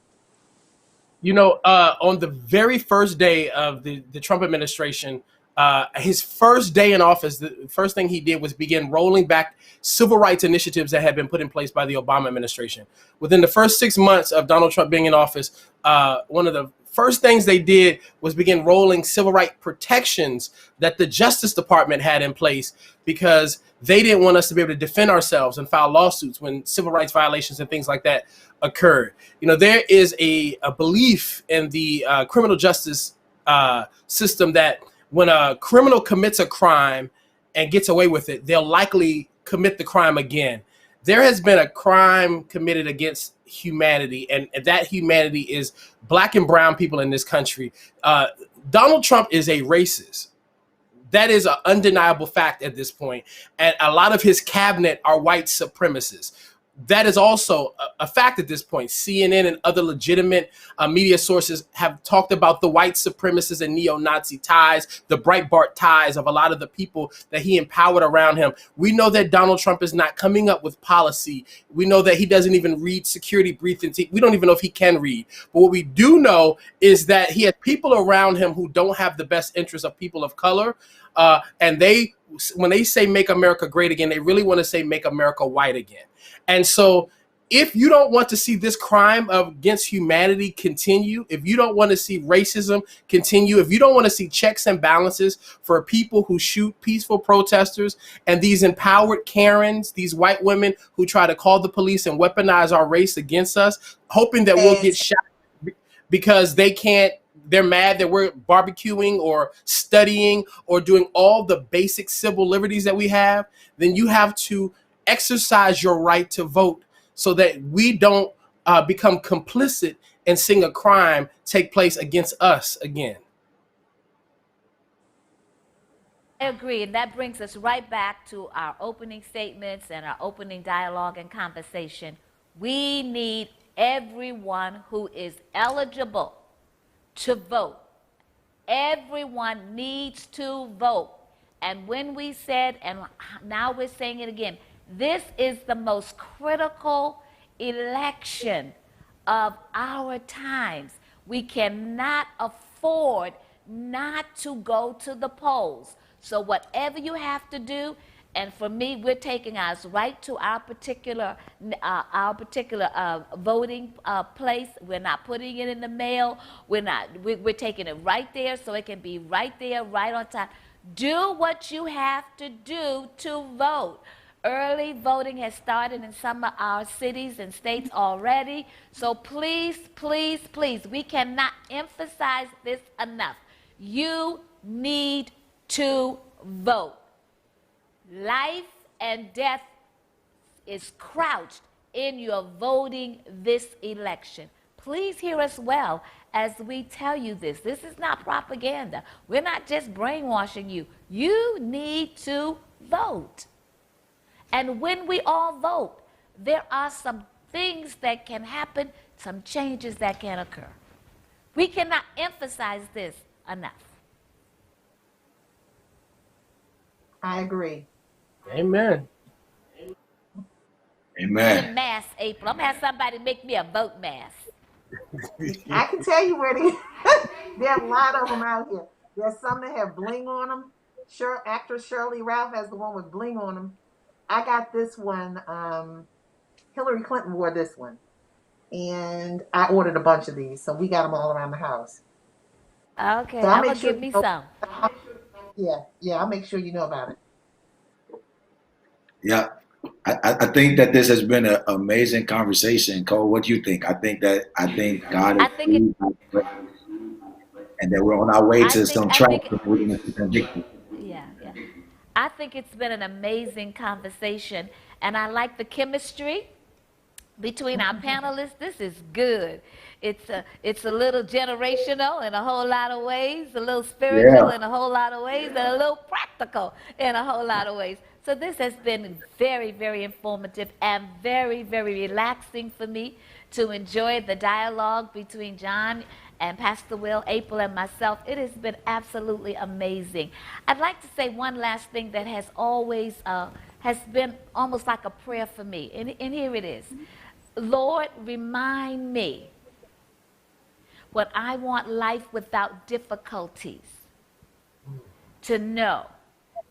On the very first day of the Trump administration, his first day in office, the first thing he did was begin rolling back civil rights initiatives that had been put in place by the Obama administration. Within the first 6 months of Donald Trump being in office, one of the first things they did was begin rolling civil rights protections that the Justice Department had in place, because they didn't want us to be able to defend ourselves and file lawsuits when civil rights violations and things like that occurred. There is a belief in the criminal justice system that when a criminal commits a crime and gets away with it, they'll likely commit the crime again. There has been a crime committed against humanity, and that humanity is Black and brown people in this country. Donald Trump is a racist. That is an undeniable fact at this point. And a lot of his cabinet are white supremacists. that is also a fact at this point. CNN and other legitimate media sources have talked about the white supremacist and neo-Nazi ties, the Breitbart ties of a lot of the people that he empowered around him. We know that Donald Trump is not coming up with policy. We know that he doesn't even read security briefings. We don't even know if he can read. But what we do know is that he has people around him who don't have the best interests of people of color. And when they say make America great again, they really want to say make America white again. And so if you don't want to see this crime against humanity continue, if you don't want to see racism continue, if you don't want to see checks and balances for people who shoot peaceful protesters and these empowered Karens, these white women who try to call the police and weaponize our race against us, hoping that we'll get shot because they're mad that we're barbecuing or studying or doing all the basic civil liberties that we have, then you have to exercise your right to vote so that we don't become complicit in seeing a crime take place against us again. I agree, and that brings us right back to our opening statements and our opening dialogue and conversation. We need everyone who is eligible to vote. Everyone needs to vote. And when we said, and now we're saying it again, this is the most critical election of our times. We cannot afford not to go to the polls. So whatever you have to do, and for me, we're taking us right to our particular voting place. We're not putting it in the mail. We're taking it right there so it can be right there, right on time. Do what you have to do to vote. Early voting has started in some of our cities and states already. So please, please, please, we cannot emphasize this enough. You need to vote. Life and death is crouched in your voting this election. Please hear us well as we tell you this. This is not propaganda. We're not just brainwashing you. You need to vote. And when we all vote, there are some things that can happen, some changes that can occur. We cannot emphasize this enough. I agree. Amen. Amen. The mask, April. I'm going to have somebody make me a vote mask. I can tell you where there are a lot of them out here. There's some that have bling on them. Actress Shirley Ralph has the one with bling on them. I got this one. Hillary Clinton wore this one. And I ordered a bunch of these. So we got them all around the house. Okay, so I'm going to give me some. Yeah, I'll make sure you know about it. Yeah. I think that this has been an amazing conversation. Cole, what do you think? I think God is and that we're on our way to some traction. Yeah. I think it's been an amazing conversation, and I like the chemistry between our panelists. This is good. It's a little generational in a whole lot of ways, a little spiritual in a whole lot of ways, and a little practical in a whole lot of ways. So this has been very, very informative and very, very relaxing for me to enjoy the dialogue between Jawn and Pastor Will, April, and myself. It has been absolutely amazing. I'd like to say one last thing that has always has been almost like a prayer for me, and here it is. Lord, remind me when I want life without difficulties to know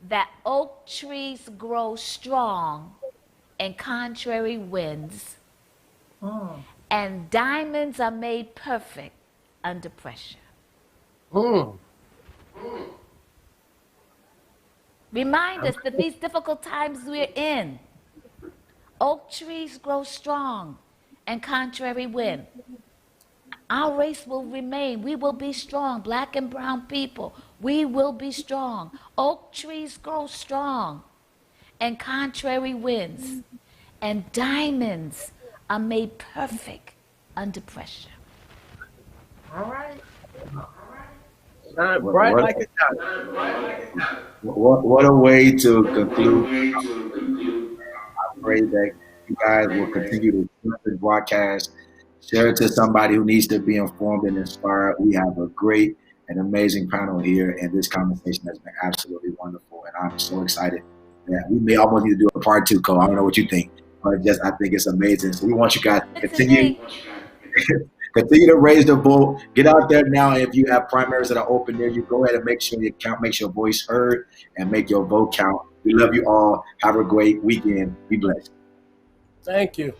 that oak trees grow strong in contrary winds, and diamonds are made perfect under pressure. Remind us that these difficult times we're in, oak trees grow strong in contrary wind. Our race will remain. We will be strong. Black and brown people, we will be strong. Oak trees grow strong in contrary winds, and diamonds are made perfect under pressure. All right. Bright like a What a way to conclude. I pray that you guys will continue to share the broadcast, share it to somebody who needs to be informed and inspired. We have a great and amazing panel here, and this conversation has been absolutely wonderful. And I'm so excited that we may almost need to do a part two, Cole. I don't know what you think, but just I think it's amazing. So we want you guys to continue. Continue to raise the vote. Get out there now. If you have primaries that are open near you, go ahead and make sure you count, make your voice heard, and make your vote count. We love you all. Have a great weekend. Be blessed. Thank you.